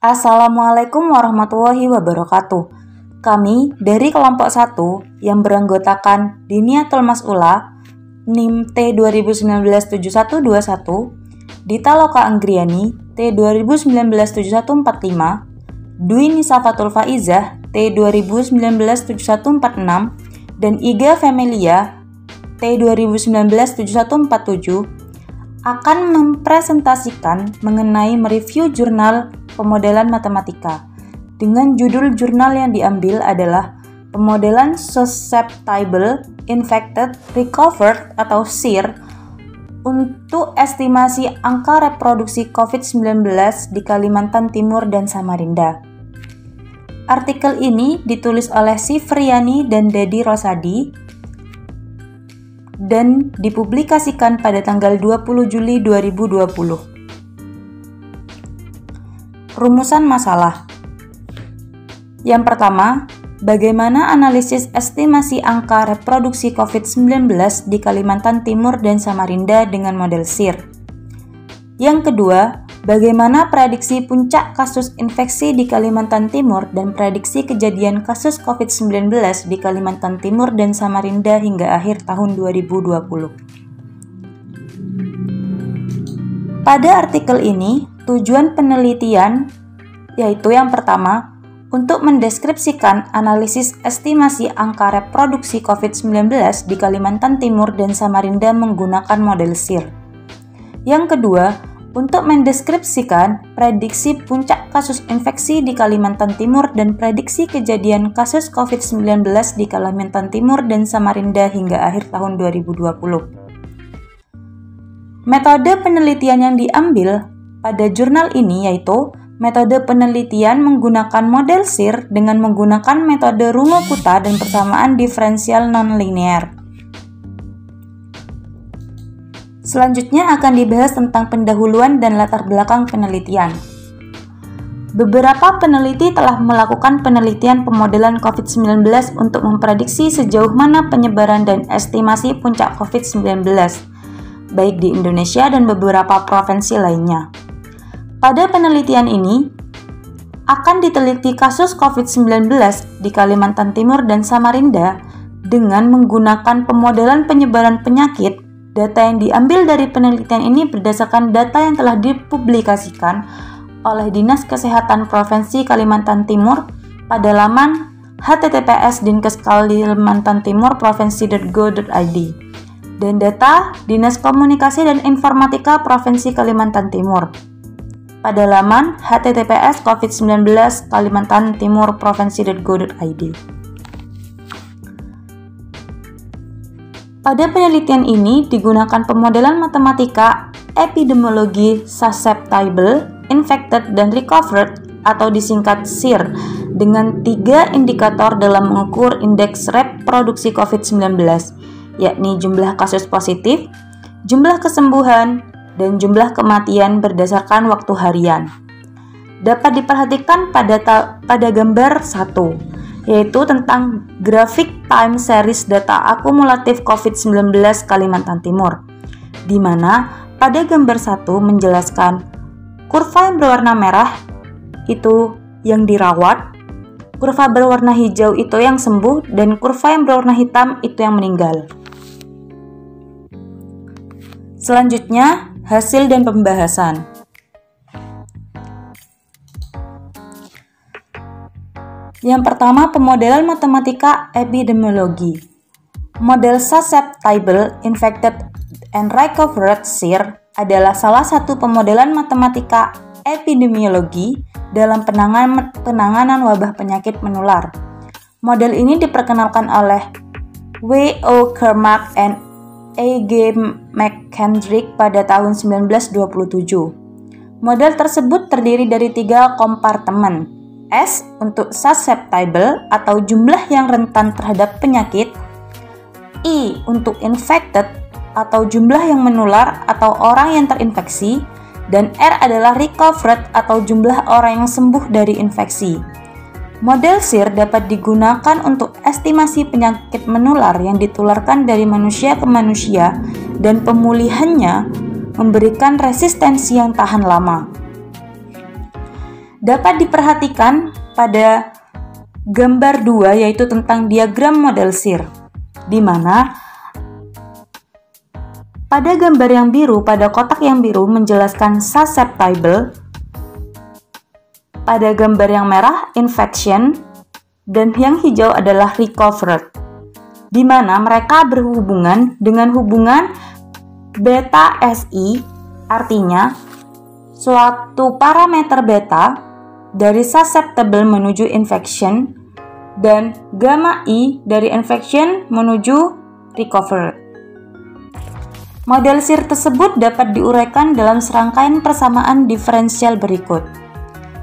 Assalamualaikum warahmatullahi wabarakatuh. Kami dari kelompok 1 yang beranggotakan Diniatul Mas'ulah NIM T20197121, Dita Loka Anggriani T20197145, Dwi Nisafatul Faizah T20197146, dan Iga Femelia T20197147 akan mempresentasikan mengenai mereview jurnal pemodelan matematika. Dengan judul jurnal yang diambil adalah Pemodelan Susceptible, Infected, Recovered atau SIR untuk estimasi angka reproduksi COVID-19 di Kalimantan Timur dan Samarinda. Artikel ini ditulis oleh Sifriani dan Dedi Rosadi dan dipublikasikan pada tanggal 20 Juli 2020. Rumusan masalah. Yang pertama, bagaimana analisis estimasi angka reproduksi COVID-19 di Kalimantan Timur dan Samarinda dengan model SIR. Yang kedua, bagaimana prediksi puncak kasus infeksi di Kalimantan Timur dan prediksi kejadian kasus COVID-19 di Kalimantan Timur dan Samarinda hingga akhir tahun 2020. Pada artikel ini, tujuan penelitian yaitu yang pertama, untuk mendeskripsikan analisis estimasi angka reproduksi COVID-19 di Kalimantan Timur dan Samarinda menggunakan model SIR. Yang kedua, untuk mendeskripsikan prediksi puncak kasus infeksi di Kalimantan Timur dan prediksi kejadian kasus COVID-19 di Kalimantan Timur dan Samarinda hingga akhir tahun 2020. Metode penelitian yang diambil pada jurnal ini yaitu metode penelitian menggunakan model SIR dengan menggunakan metode Runge-Kutta dan persamaan diferensial nonlinear. Selanjutnya akan dibahas tentang pendahuluan dan latar belakang penelitian. Beberapa peneliti telah melakukan penelitian pemodelan COVID-19 untuk memprediksi sejauh mana penyebaran dan estimasi puncak COVID-19, baik di Indonesia dan beberapa provinsi lainnya. Pada penelitian ini, akan diteliti kasus COVID-19 di Kalimantan Timur dan Samarinda dengan menggunakan pemodelan penyebaran penyakit. Data yang diambil dari penelitian ini berdasarkan data yang telah dipublikasikan oleh Dinas Kesehatan Provinsi Kalimantan Timur pada laman https://kalimantantimurprovinsi.go.id dan data Dinas Komunikasi dan Informatika Provinsi Kalimantan Timur pada laman https://covid19kalimantantimurprovinsi.go.id. Pada penelitian ini digunakan pemodelan matematika epidemiologi susceptible, infected, dan recovered atau disingkat SIR dengan 3 indikator dalam mengukur indeks reproduksi COVID-19, yakni jumlah kasus positif, jumlah kesembuhan, dan jumlah kematian berdasarkan waktu harian. Dapat diperhatikan pada gambar 1, yaitu tentang grafik time series data akumulatif COVID-19 Kalimantan Timur, di mana pada gambar 1 menjelaskan kurva yang berwarna merah itu yang dirawat, kurva berwarna hijau itu yang sembuh, dan kurva yang berwarna hitam itu yang meninggal. Selanjutnya, hasil dan pembahasan. Yang pertama, pemodelan matematika epidemiologi. Model Susceptible, Infected, and Recovered SIR adalah salah satu pemodelan matematika epidemiologi dalam penanganan wabah penyakit menular. Model ini diperkenalkan oleh W.O. Kermack and A.G. McKendrick pada tahun 1927. Model tersebut terdiri dari 3 kompartemen. S untuk susceptible atau jumlah yang rentan terhadap penyakit, I untuk infected atau jumlah yang menular atau orang yang terinfeksi, dan R adalah recovered atau jumlah orang yang sembuh dari infeksi. Model SIR dapat digunakan untuk estimasi penyakit menular yang ditularkan dari manusia ke manusia dan pemulihannya memberikan resistensi yang tahan lama. dapat diperhatikan pada gambar 2, yaitu tentang diagram model SIR, di mana pada gambar yang biru, pada kotak yang biru menjelaskan susceptible, pada gambar yang merah infection, dan yang hijau adalah recovered, di mana mereka berhubungan dengan hubungan beta SI, artinya suatu parameter beta dari susceptible menuju infection dan gamma I dari infection menuju recovered. Model SIR tersebut dapat diuraikan dalam serangkaian persamaan diferensial berikut.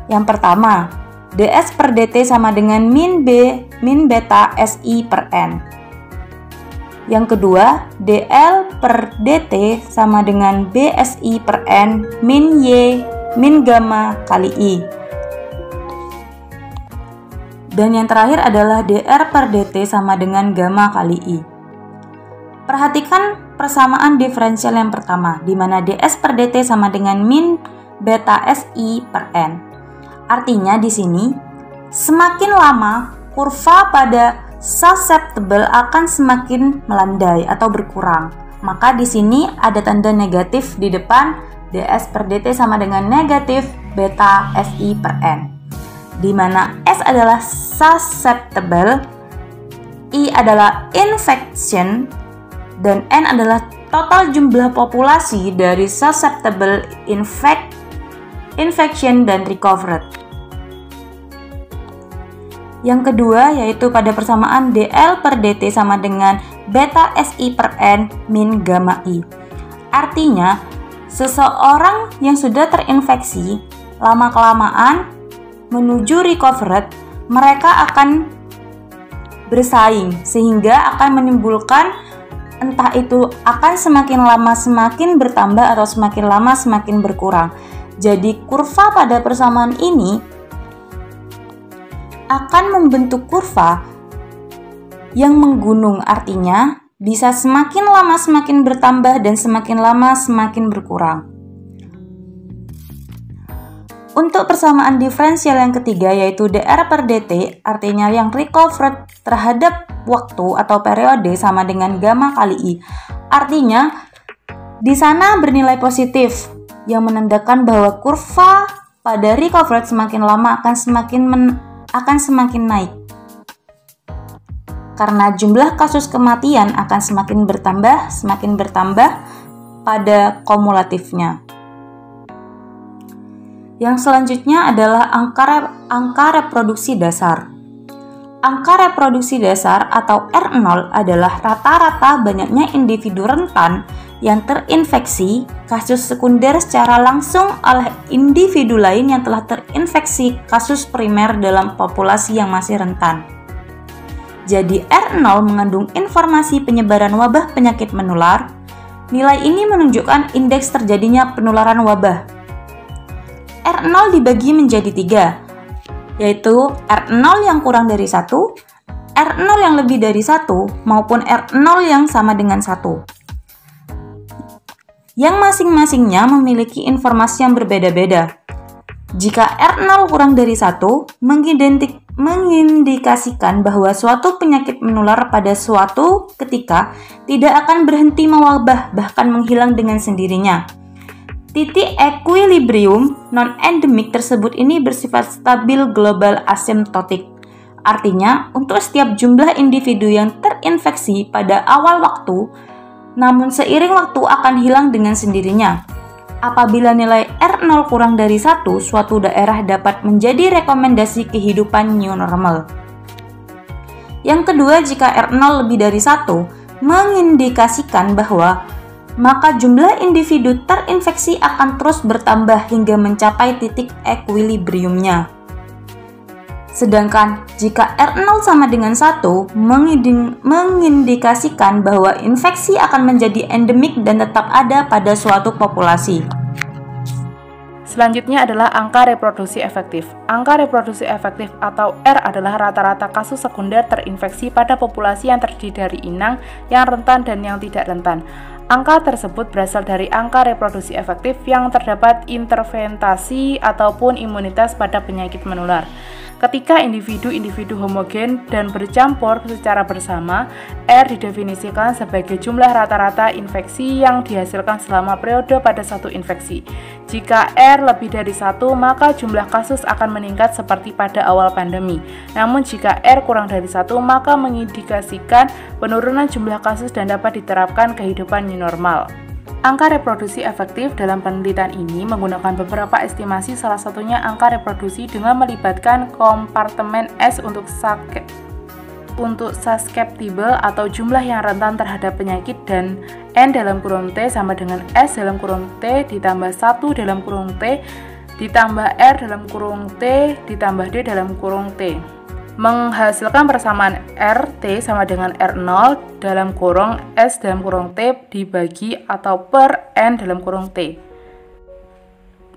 Yang pertama, ds per dt sama dengan min beta SI per n. Yang kedua, dl per dt sama dengan bsi per n min y min gamma kali i. Dan yang terakhir adalah dr per dt sama dengan gamma kali i. Perhatikan persamaan diferensial yang pertama, di mana ds per dt sama dengan min beta si per n. Artinya di sini, semakin lama kurva pada susceptible akan semakin melandai atau berkurang. Maka di sini ada tanda negatif di depan, ds per dt sama dengan negatif beta si per n. Di mana S adalah susceptible, I adalah infection, dan N adalah total jumlah populasi dari susceptible, infection, dan recovered. Yang kedua yaitu pada persamaan dl per dt sama dengan beta si per n min gamma i. Artinya, seseorang yang sudah terinfeksi lama-kelamaan menuju recovered, mereka akan bersaing sehingga akan menimbulkan, entah itu akan semakin lama semakin bertambah atau semakin lama semakin berkurang. Jadi kurva pada persamaan ini akan membentuk kurva yang menggunung, artinya bisa semakin lama semakin bertambah dan semakin lama semakin berkurang. Untuk persamaan diferensial yang ketiga yaitu dr per dt, artinya yang recovered terhadap waktu atau periode sama dengan gamma kali i. Artinya di sana bernilai positif yang menandakan bahwa kurva pada recovered semakin lama akan semakin naik. Karena jumlah kasus kematian akan semakin bertambah pada kumulatifnya. Yang selanjutnya adalah angka reproduksi dasar. Angka reproduksi dasar atau R0 adalah rata-rata banyaknya individu rentan yang terinfeksi kasus sekunder secara langsung oleh individu lain yang telah terinfeksi kasus primer dalam populasi yang masih rentan. Jadi R0 mengandung informasi penyebaran wabah penyakit menular. Nilai ini menunjukkan indeks terjadinya penularan wabah. R0 dibagi menjadi 3, yaitu R0 yang kurang dari 1, R0 yang lebih dari 1, maupun R0 yang sama dengan 1. Yang masing-masingnya memiliki informasi yang berbeda-beda. Jika R0 kurang dari 1, mengindikasikan bahwa suatu penyakit menular pada suatu ketika tidak akan berhenti mewabah, bahkan menghilang dengan sendirinya. Titik equilibrium non-endemik tersebut ini bersifat stabil global asymptotik. Artinya, untuk setiap jumlah individu yang terinfeksi pada awal waktu, namun seiring waktu akan hilang dengan sendirinya. Apabila nilai R0 kurang dari 1, suatu daerah dapat menjadi rekomendasi kehidupan new normal. Yang kedua, jika R0 lebih dari 1, mengindikasikan bahwa maka jumlah individu terinfeksi akan terus bertambah hingga mencapai titik equilibriumnya. Sedangkan jika R0 sama dengan 1, mengindikasikan bahwa infeksi akan menjadi endemik dan tetap ada pada suatu populasi. Selanjutnya adalah angka reproduksi efektif. Angka reproduksi efektif atau R adalah rata-rata kasus sekunder terinfeksi pada populasi yang terdiri dari inang yang rentan dan yang tidak rentan. Angka tersebut berasal dari angka reproduksi efektif yang terdapat interventasi ataupun imunitas pada penyakit menular. Ketika individu-individu homogen dan bercampur secara bersama, R didefinisikan sebagai jumlah rata-rata infeksi yang dihasilkan selama periode pada satu infeksi. Jika R lebih dari 1, maka jumlah kasus akan meningkat seperti pada awal pandemi. Namun jika R kurang dari 1, maka mengindikasikan penurunan jumlah kasus dan dapat diterapkan kehidupan new normal. Angka reproduksi efektif dalam penelitian ini menggunakan beberapa estimasi, salah satunya angka reproduksi dengan melibatkan kompartemen S untuk susceptible atau jumlah yang rentan terhadap penyakit dan N dalam kurung T sama dengan S dalam kurung T ditambah 1 dalam kurung T ditambah R dalam kurung T ditambah D dalam kurung T. Menghasilkan persamaan RT sama dengan R0 dalam kurung S dalam kurung T dibagi atau per N dalam kurung T.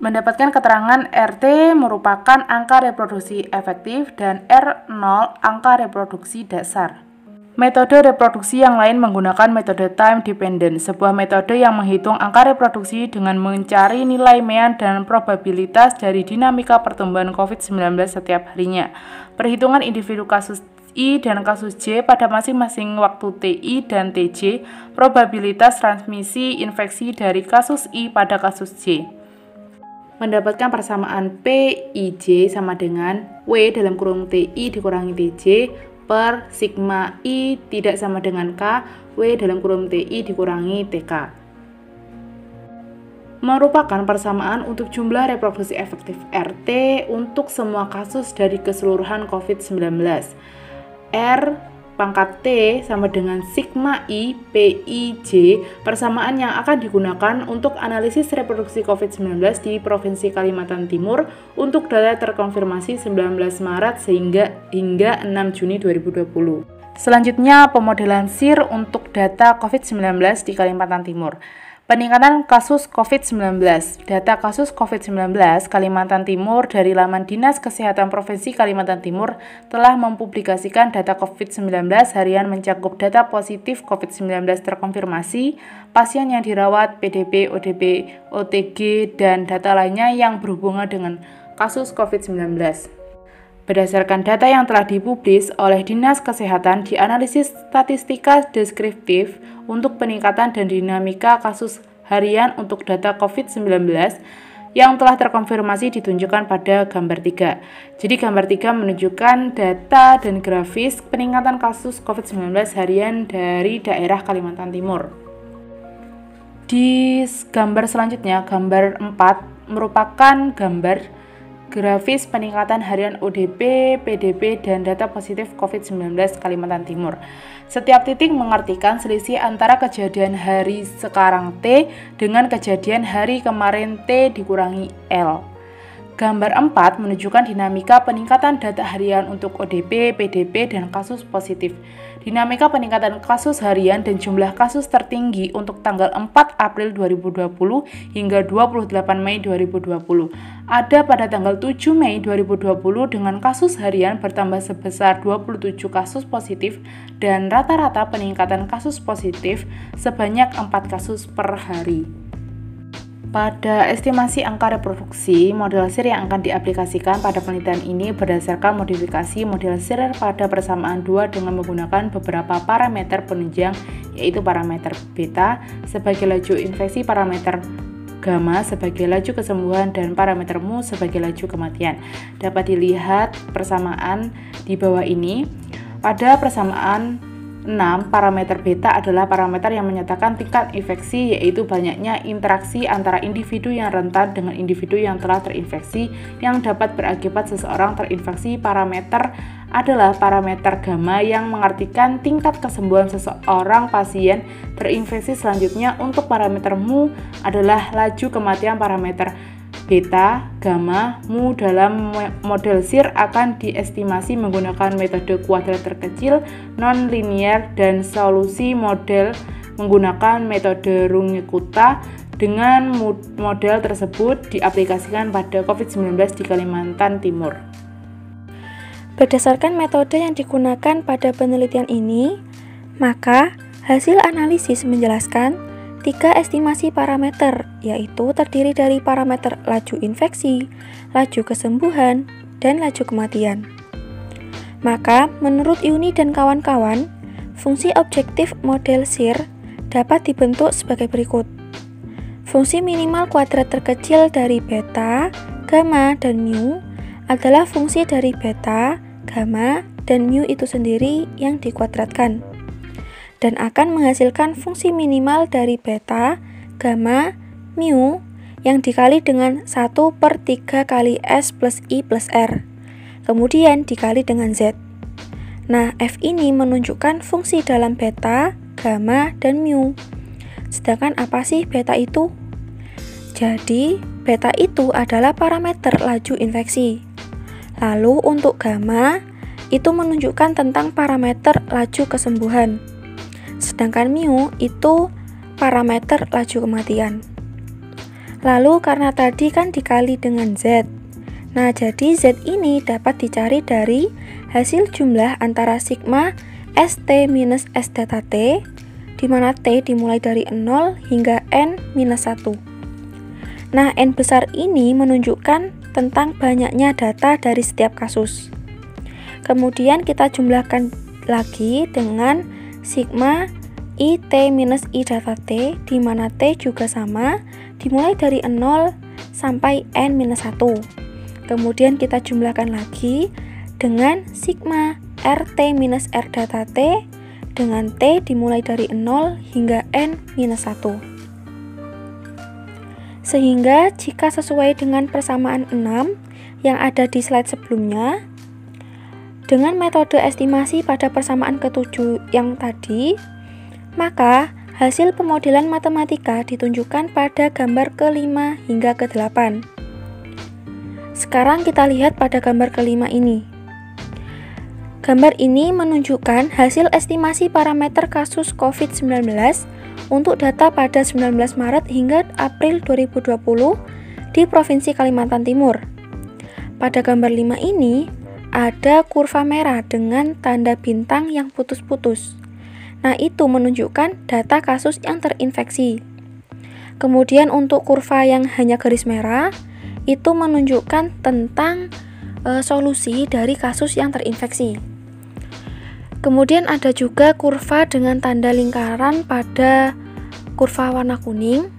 Mendapatkan keterangan RT merupakan angka reproduksi efektif dan R0 angka reproduksi dasar. Metode reproduksi yang lain menggunakan metode time dependent, sebuah metode yang menghitung angka reproduksi dengan mencari nilai mean dan probabilitas dari dinamika pertumbuhan COVID-19 setiap harinya. Perhitungan individu kasus I dan kasus J pada masing-masing waktu TI dan TJ, probabilitas transmisi infeksi dari kasus I pada kasus J. Mendapatkan persamaan PIJ sama dengan W dalam kurung TI dikurangi TJ per sigma I tidak sama dengan K, W dalam kurung TI dikurangi TK. Merupakan persamaan untuk jumlah reproduksi efektif RT untuk semua kasus dari keseluruhan COVID-19. R pangkat T sama dengan sigma I PIJ, persamaan yang akan digunakan untuk analisis reproduksi COVID-19 di Provinsi Kalimantan Timur untuk data terkonfirmasi 19 Maret hingga 6 Juni 2020. Selanjutnya, pemodelan SIR untuk data COVID-19 di Kalimantan Timur. Peningkatan kasus COVID-19. Data kasus COVID-19 Kalimantan Timur dari laman Dinas Kesehatan Provinsi Kalimantan Timur telah mempublikasikan data COVID-19 harian mencakup data positif COVID-19 terkonfirmasi, pasien yang dirawat, PDP, ODP, OTG, dan data lainnya yang berhubungan dengan kasus COVID-19. Berdasarkan data yang telah dipublis oleh Dinas Kesehatan, dianalisis statistika deskriptif untuk peningkatan dan dinamika kasus harian untuk data COVID-19 yang telah terkonfirmasi ditunjukkan pada gambar 3. Jadi gambar 3 menunjukkan data dan grafis peningkatan kasus COVID-19 harian dari daerah Kalimantan Timur. Di gambar selanjutnya, gambar 4 merupakan gambar grafis peningkatan harian ODP, PDP, dan data positif COVID-19 Kalimantan Timur. Setiap titik mengartikan selisih antara kejadian hari sekarang T dengan kejadian hari kemarin T dikurangi L. Gambar 4 menunjukkan dinamika peningkatan data harian untuk ODP, PDP, dan kasus positif. Dinamika peningkatan kasus harian dan jumlah kasus tertinggi untuk tanggal 4 April 2020 hingga 28 Mei 2020. Ada pada tanggal 7 Mei 2020 dengan kasus harian bertambah sebesar 27 kasus positif dan rata-rata peningkatan kasus positif sebanyak 4 kasus per hari. Pada estimasi angka reproduksi, model SIR yang akan diaplikasikan pada penelitian ini berdasarkan modifikasi model SIR pada persamaan 2 dengan menggunakan beberapa parameter penunjang, yaitu parameter beta sebagai laju infeksi, parameter gamma sebagai laju kesembuhan, dan parameter mu sebagai laju kematian. Dapat dilihat persamaan di bawah ini. Pada persamaan 6, parameter beta adalah parameter yang menyatakan tingkat infeksi, yaitu banyaknya interaksi antara individu yang rentan dengan individu yang telah terinfeksi yang dapat berakibat seseorang terinfeksi. Parameter adalah parameter gamma yang mengartikan tingkat kesembuhan seseorang pasien terinfeksi. Selanjutnya, untuk parameter mu adalah laju kematian. Parameter beta, gamma, mu dalam model SIR akan diestimasi menggunakan metode kuadrat terkecil, non-linear, dan solusi model menggunakan metode Runge-Kutta. Dengan model tersebut diaplikasikan pada COVID-19 di Kalimantan Timur. Berdasarkan metode yang digunakan pada penelitian ini, maka hasil analisis menjelaskan 3 estimasi parameter, yaitu terdiri dari parameter laju infeksi, laju kesembuhan, dan laju kematian. Maka, menurut Yuni dan kawan-kawan, fungsi objektif model SIR dapat dibentuk sebagai berikut. Fungsi minimal kuadrat terkecil dari beta, gamma, dan mu adalah fungsi dari beta, gamma, dan mu itu sendiri yang dikuadratkan, dan akan menghasilkan fungsi minimal dari beta, gamma, mu yang dikali dengan 1/3 kali S plus I plus R, kemudian dikali dengan Z. Nah, F ini menunjukkan fungsi dalam beta, gamma, dan mu. Sedangkan apa sih beta itu? Jadi, beta itu adalah parameter laju infeksi. Lalu untuk gamma, itu menunjukkan tentang parameter laju kesembuhan. Sedangkan mu itu parameter laju kematian. Lalu karena tadi kan dikali dengan Z. Nah, jadi Z ini dapat dicari dari hasil jumlah antara sigma St minus S theta T, di mana T dimulai dari 0 hingga N minus 1. Nah, N besar ini menunjukkan tentang banyaknya data dari setiap kasus. Kemudian kita jumlahkan lagi dengan sigma I T minus I data T, di mana T juga sama, dimulai dari 0 sampai N minus 1. Kemudian kita jumlahkan lagi dengan sigma RT minus R data T, dengan T dimulai dari 0 hingga N minus 1. Sehingga jika sesuai dengan persamaan 6 yang ada di slide sebelumnya, dengan metode estimasi pada persamaan ke-7 yang tadi, maka hasil pemodelan matematika ditunjukkan pada gambar ke-5 hingga ke-8. Sekarang kita lihat pada gambar ke-5 ini. Gambar ini menunjukkan hasil estimasi parameter kasus COVID-19 untuk data pada 19 Maret hingga April 2020 di Provinsi Kalimantan Timur. Pada gambar 5 ini, ada kurva merah dengan tanda bintang yang putus-putus. Nah, itu menunjukkan data kasus yang terinfeksi. Kemudian untuk kurva yang hanya garis merah, itu menunjukkan tentang solusi dari kasus yang terinfeksi. Kemudian ada juga kurva dengan tanda lingkaran pada kurva warna kuning,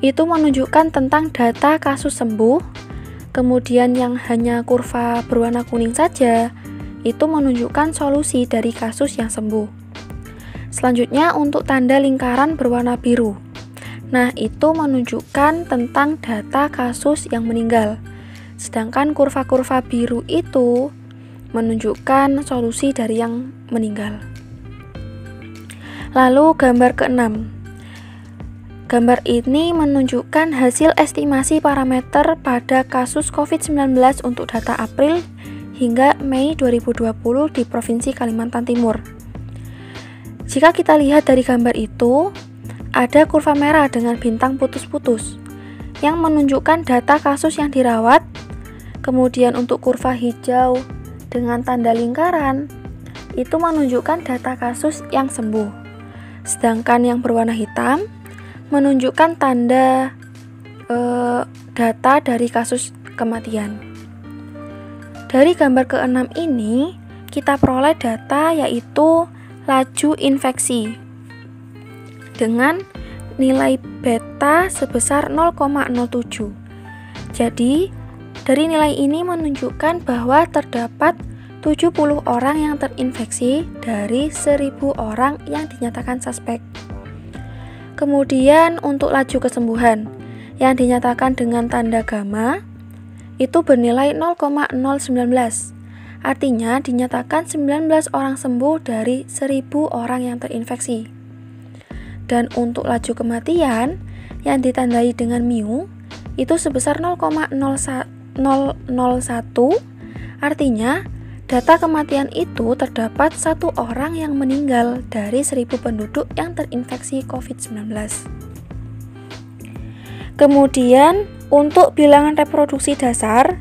itu menunjukkan tentang data kasus sembuh. Kemudian yang hanya kurva berwarna kuning saja, itu menunjukkan solusi dari kasus yang sembuh. Selanjutnya untuk tanda lingkaran berwarna biru. Nah, itu menunjukkan tentang data kasus yang meninggal. Sedangkan kurva-kurva biru itu menunjukkan solusi dari yang meninggal. Lalu gambar ke-6. Gambar ini menunjukkan hasil estimasi parameter pada kasus COVID-19 untuk data April hingga Mei 2020 di Provinsi Kalimantan Timur. Jika kita lihat dari gambar itu, ada kurva merah dengan bintang putus-putus yang menunjukkan data kasus yang dirawat. Kemudian untuk kurva hijau dengan tanda lingkaran, itu menunjukkan data kasus yang sembuh. Sedangkan yang berwarna hitam menunjukkan tanda data dari kasus kematian. Dari gambar ke-6 ini, kita peroleh data yaitu laju infeksi dengan nilai beta sebesar 0,07. Jadi, dari nilai ini menunjukkan bahwa terdapat 70 orang yang terinfeksi dari 1000 orang yang dinyatakan suspek. Kemudian untuk laju kesembuhan yang dinyatakan dengan tanda gamma itu bernilai 0,019. Artinya dinyatakan 19 orang sembuh dari 1000 orang yang terinfeksi. Dan untuk laju kematian yang ditandai dengan mu itu sebesar 0,001. Artinya data kematian itu terdapat 1 orang yang meninggal dari 1000 penduduk yang terinfeksi COVID-19. Kemudian untuk bilangan reproduksi dasar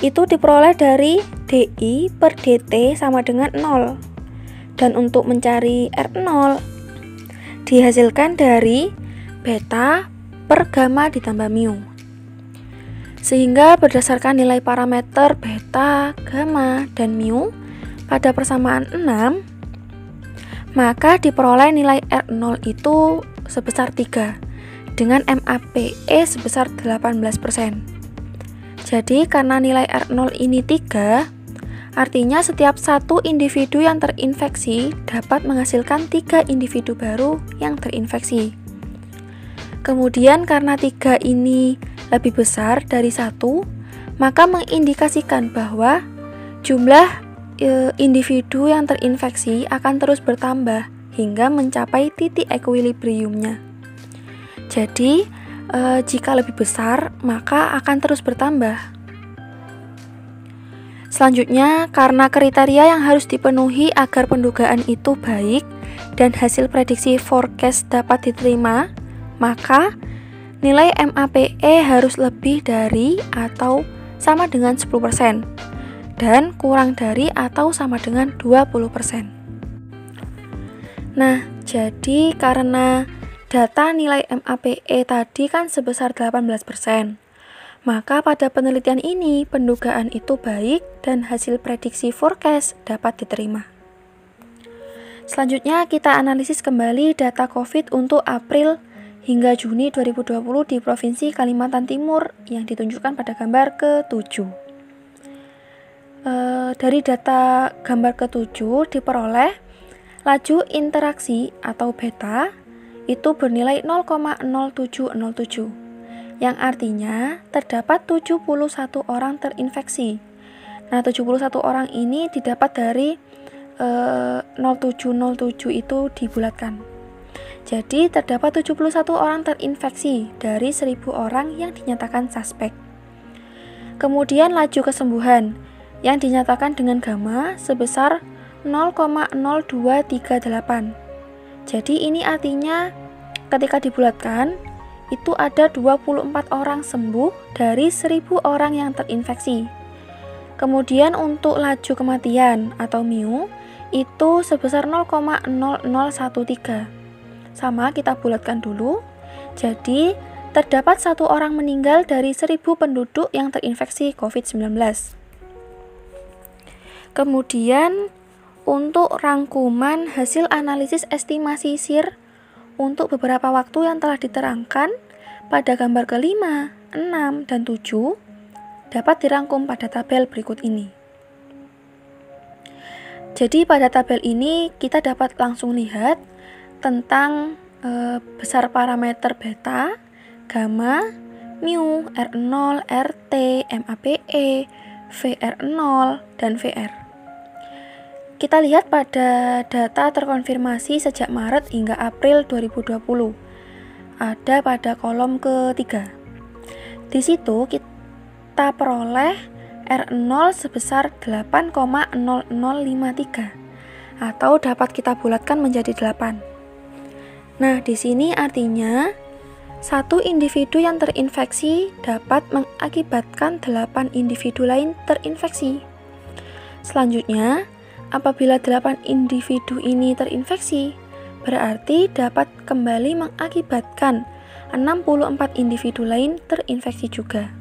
itu diperoleh dari DI per DT sama dengan 0. Dan untuk mencari R0 dihasilkan dari beta per gamma ditambah mu. Sehingga berdasarkan nilai parameter beta, gamma, dan mu pada persamaan 6, maka diperoleh nilai R0 itu sebesar 3 dengan MAPE sebesar 18%. Jadi karena nilai R0 ini 3, artinya setiap satu individu yang terinfeksi dapat menghasilkan 3 individu baru yang terinfeksi. Kemudian karena 3 ini lebih besar dari 1, maka mengindikasikan bahwa jumlah individu yang terinfeksi akan terus bertambah hingga mencapai titik equilibriumnya. Jadi, jika lebih besar, maka akan terus bertambah. Selanjutnya, karena kriteria yang harus dipenuhi agar pendugaan itu baik dan hasil prediksi forecast dapat diterima, maka nilai MAPE harus lebih dari atau sama dengan 10% dan kurang dari atau sama dengan 20%. Nah, jadi karena data nilai MAPE tadi kan sebesar 18%, maka pada penelitian ini pendugaan itu baik dan hasil prediksi forecast dapat diterima. Selanjutnya kita analisis kembali data COVID untuk April hingga Juni 2020 di Provinsi Kalimantan Timur yang ditunjukkan pada gambar ke-7. Dari data gambar ke-7 diperoleh laju interaksi atau beta itu bernilai 0,0707, yang artinya terdapat 71 orang terinfeksi. Nah, 71 orang ini didapat dari 0707 itu dibulatkan. Jadi terdapat 71 orang terinfeksi dari 1000 orang yang dinyatakan suspek. Kemudian laju kesembuhan yang dinyatakan dengan gamma sebesar 0,0238. Jadi ini artinya ketika dibulatkan itu ada 24 orang sembuh dari 1000 orang yang terinfeksi. Kemudian untuk laju kematian atau mu itu sebesar 0,0013. Sama, kita bulatkan dulu. Jadi, terdapat 1 orang meninggal dari 1000 penduduk yang terinfeksi COVID-19. Kemudian, untuk rangkuman hasil analisis estimasi SIR untuk beberapa waktu yang telah diterangkan pada gambar ke-5, 6, dan 7 dapat dirangkum pada tabel berikut ini. Jadi, pada tabel ini kita dapat langsung lihat tentang besar parameter beta, gamma, mu, R0, RT, MAPE, VR0, dan VR. Kita lihat pada data terkonfirmasi sejak Maret hingga April 2020. Ada pada kolom ketiga. Di situ kita peroleh R0 sebesar 8,0053 atau dapat kita bulatkan menjadi 8. Nah, di sini artinya satu individu yang terinfeksi dapat mengakibatkan 8 individu lain terinfeksi. Selanjutnya, apabila 8 individu ini terinfeksi, berarti dapat kembali mengakibatkan 64 individu lain terinfeksi juga.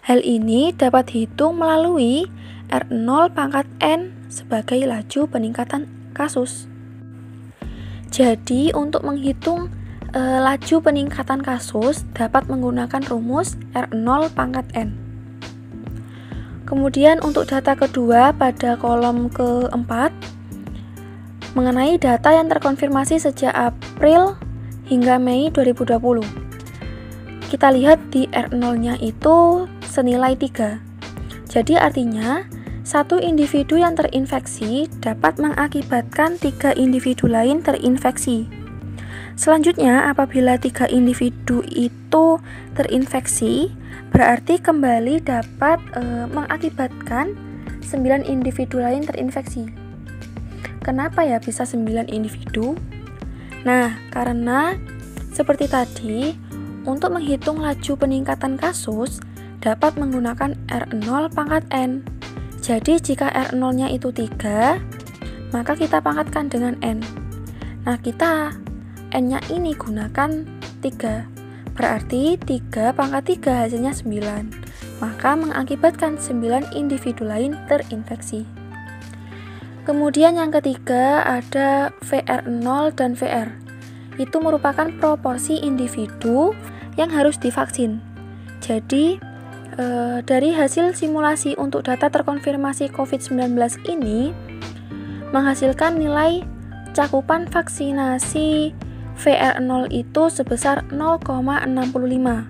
Hal ini dapat dihitung melalui R0 pangkat N sebagai laju peningkatan kasus. Jadi, untuk menghitung laju peningkatan kasus dapat menggunakan rumus R0 pangkat N. Kemudian untuk data kedua pada kolom keempat, mengenai data yang terkonfirmasi sejak April hingga Mei 2020. Kita lihat di R0-nya itu senilai 3. Jadi artinya, satu individu yang terinfeksi dapat mengakibatkan 3 individu lain terinfeksi. Selanjutnya, apabila 3 individu itu terinfeksi, berarti kembali dapat mengakibatkan 9 individu lain terinfeksi. Kenapa ya bisa 9 individu? Nah, karena seperti tadi, untuk menghitung laju peningkatan kasus dapat menggunakan R0 pangkat N. Jadi jika R0-nya itu 3, maka kita pangkatkan dengan N. Nah, N-nya ini gunakan 3. Berarti 3 pangkat 3 hasilnya 9. Maka mengakibatkan 9 individu lain terinfeksi. Kemudian yang ketiga ada VR0 dan VR. Itu merupakan proporsi individu yang harus divaksin. Jadi, dari hasil simulasi untuk data terkonfirmasi COVID-19 ini menghasilkan nilai cakupan vaksinasi VR0 itu sebesar 0,65,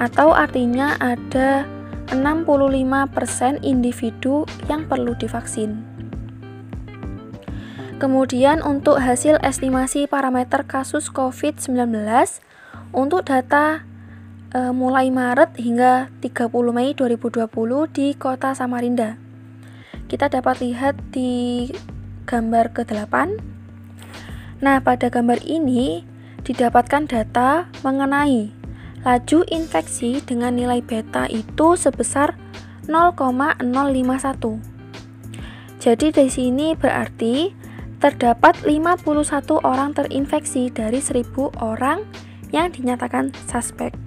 atau artinya ada 65% individu yang perlu divaksin. Kemudian untuk hasil estimasi parameter kasus COVID-19 untuk data mulai Maret hingga 30 Mei 2020 di Kota Samarinda. Kita dapat lihat di gambar ke-8. Nah, pada gambar ini didapatkan data mengenai laju infeksi dengan nilai beta itu sebesar 0,051. Jadi di sini berarti terdapat 51 orang terinfeksi dari 1000 orang yang dinyatakan suspek.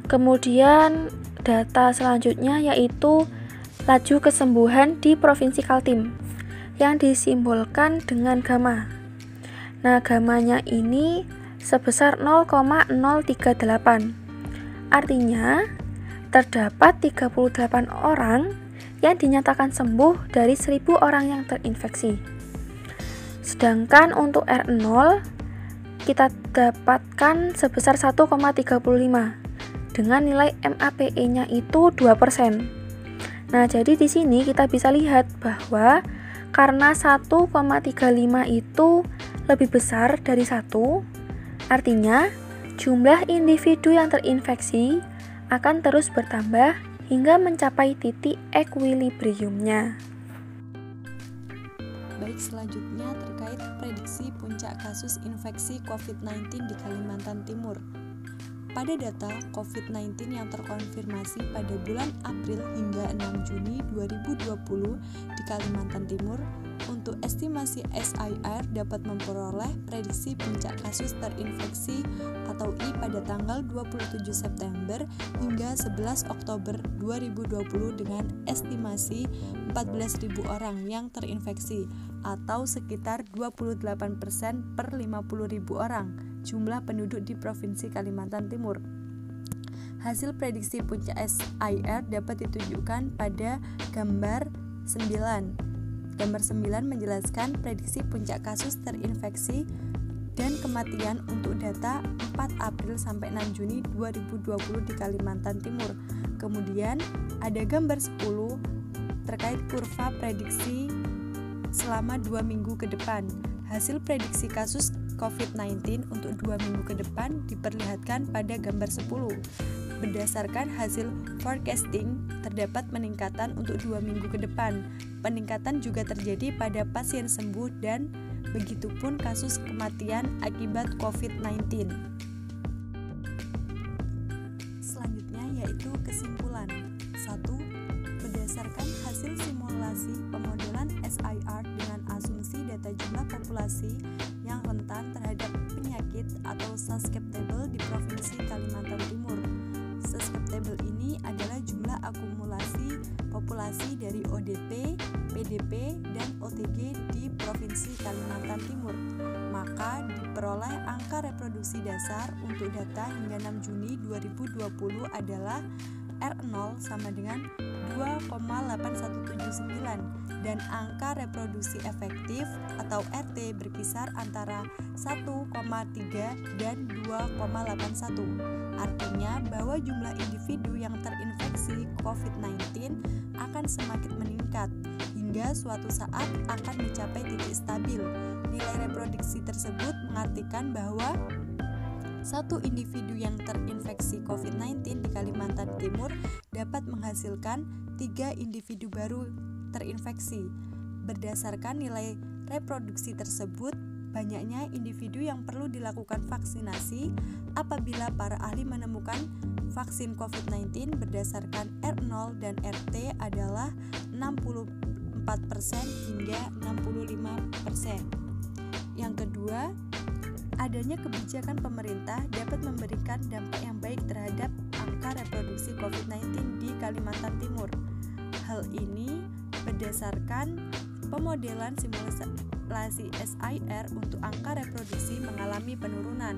Kemudian data selanjutnya yaitu laju kesembuhan di Provinsi Kaltim yang disimbolkan dengan gamma. Nah, gammanya ini sebesar 0,038. Artinya, terdapat 38 orang yang dinyatakan sembuh dari 1000 orang yang terinfeksi. Sedangkan untuk R0 kita dapatkan sebesar 1,35 dengan nilai MAPE-nya itu 2%. Nah, jadi di sini kita bisa lihat bahwa karena 1,35 itu lebih besar dari 1, artinya jumlah individu yang terinfeksi akan terus bertambah hingga mencapai titik equilibriumnya. Baik, selanjutnya terkait prediksi puncak kasus infeksi COVID-19 di Kalimantan Timur. Pada data COVID-19 yang terkonfirmasi pada bulan April hingga 6 Juni 2020 di Kalimantan Timur, untuk estimasi SIR dapat memperoleh prediksi puncak kasus terinfeksi atau I pada tanggal 27 September hingga 11 Oktober 2020 dengan estimasi 14.000 orang yang terinfeksi atau sekitar 28% per 50.000 orang jumlah penduduk di Provinsi Kalimantan Timur. Hasil prediksi puncak SIR dapat ditunjukkan pada gambar 9. Gambar 9 menjelaskan prediksi puncak kasus terinfeksi dan kematian untuk data 4 April sampai 6 Juni 2020 di Kalimantan Timur. Kemudian ada gambar 10 terkait kurva prediksi selama 2 minggu ke depan. Hasil prediksi kasus COVID-19 untuk 2 minggu ke depan diperlihatkan pada gambar 10. Berdasarkan hasil forecasting, terdapat peningkatan untuk 2 minggu ke depan. Peningkatan juga terjadi pada pasien sembuh dan begitupun kasus kematian akibat COVID-19. Selanjutnya yaitu kesimpulan. 1. Berdasarkan hasil simulasi pemodelan SIR dengan asumsi data jumlah populasi yang rentan terhadap penyakit atau susceptible di Provinsi Kalimantan Timur. Susceptible ini adalah jumlah akumulasi populasi dari ODP, PDP, dan OTG di Provinsi Kalimantan Timur. Maka diperoleh angka reproduksi dasar untuk data hingga 6 Juni 2020 adalah R0 sama dengan 2,8179 dan angka reproduksi efektif atau RT berkisar antara 1,3 dan 2,81. Artinya bahwa jumlah individu yang terinfeksi COVID-19 akan semakin meningkat hingga suatu saat akan mencapai titik stabil. Nilai reproduksi tersebut mengartikan bahwa satu individu yang terinfeksi COVID-19 di Kalimantan Timur dapat menghasilkan 3 individu baru terinfeksi. Berdasarkan nilai reproduksi tersebut, banyaknya individu yang perlu dilakukan vaksinasi apabila para ahli menemukan vaksin COVID-19 berdasarkan R0 dan RT adalah 64% hingga 65%. Yang kedua, adanya kebijakan pemerintah dapat memberikan dampak yang baik terhadap angka reproduksi COVID-19 di Kalimantan Timur. Hal ini berdasarkan pemodelan simulasi SIR untuk angka reproduksi mengalami penurunan.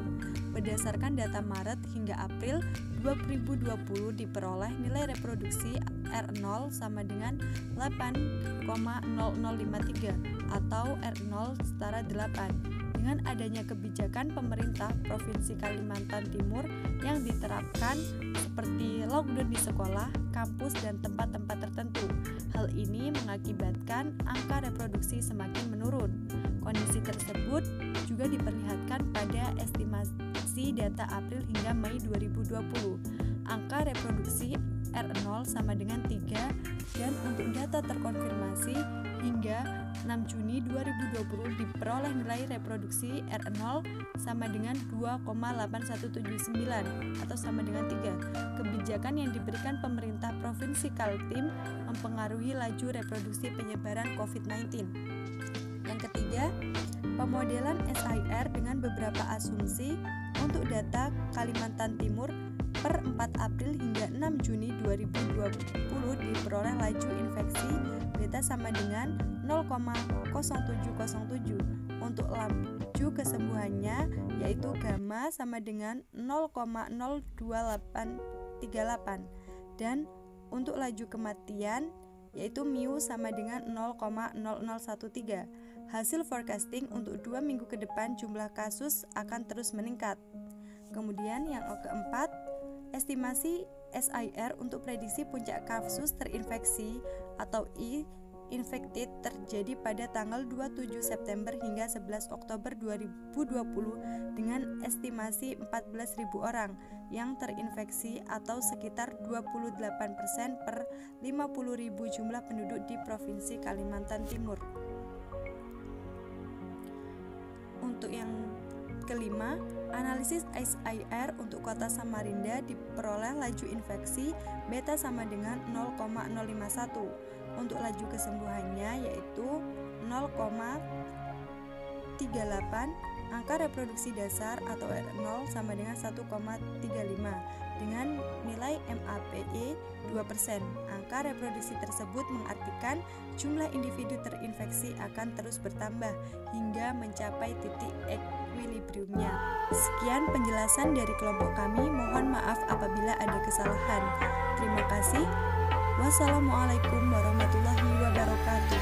Berdasarkan data Maret hingga April 2020 diperoleh nilai reproduksi R0 sama dengan 8,0053 atau R0 setara 8. Dengan adanya kebijakan pemerintah Provinsi Kalimantan Timur yang diterapkan seperti lockdown di sekolah, kampus, dan tempat-tempat tertentu. Hal ini mengakibatkan angka reproduksi semakin menurun. Kondisi tersebut juga diperlihatkan pada estimasi data April hingga Mei 2020. Angka reproduksi R0 sama dengan 3 dan untuk data terkonfirmasi hingga 6 Juni 2020 diperoleh nilai reproduksi R0 sama dengan 2,8179 atau sama dengan 3. Kebijakan yang diberikan pemerintah Provinsi Kaltim mempengaruhi laju reproduksi penyebaran COVID-19. Yang ketiga, pemodelan SIR dengan beberapa asumsi untuk data Kalimantan Timur per 4 April hingga 6 Juni 2020 diperoleh laju infeksi beta sama dengan 0,0707. Untuk laju kesembuhannya yaitu gamma sama dengan 0,02838 dan untuk laju kematian yaitu mu sama dengan 0,0013. Hasil forecasting untuk 2 minggu ke depan jumlah kasus akan terus meningkat. Kemudian yang keempat, estimasi SIR untuk prediksi puncak kasus terinfeksi atau infected terjadi pada tanggal 27 September hingga 11 Oktober 2020 dengan estimasi 14.000 orang yang terinfeksi atau sekitar 28% per 50.000 jumlah penduduk di Provinsi Kalimantan Timur. Untuk yang kelima, analisis SIR untuk kota Samarinda diperoleh laju infeksi beta sama dengan 0,051. Untuk laju kesembuhannya yaitu 0,38. Angka reproduksi dasar atau R0 sama dengan 1,35 dengan nilai MAPE 2%. Angka reproduksi tersebut mengartikan jumlah individu terinfeksi akan terus bertambah hingga mencapai titik equilibriumnya. Sekian penjelasan dari kelompok kami, mohon maaf apabila ada kesalahan. Terima kasih. Wassalamualaikum warahmatullahi wabarakatuh.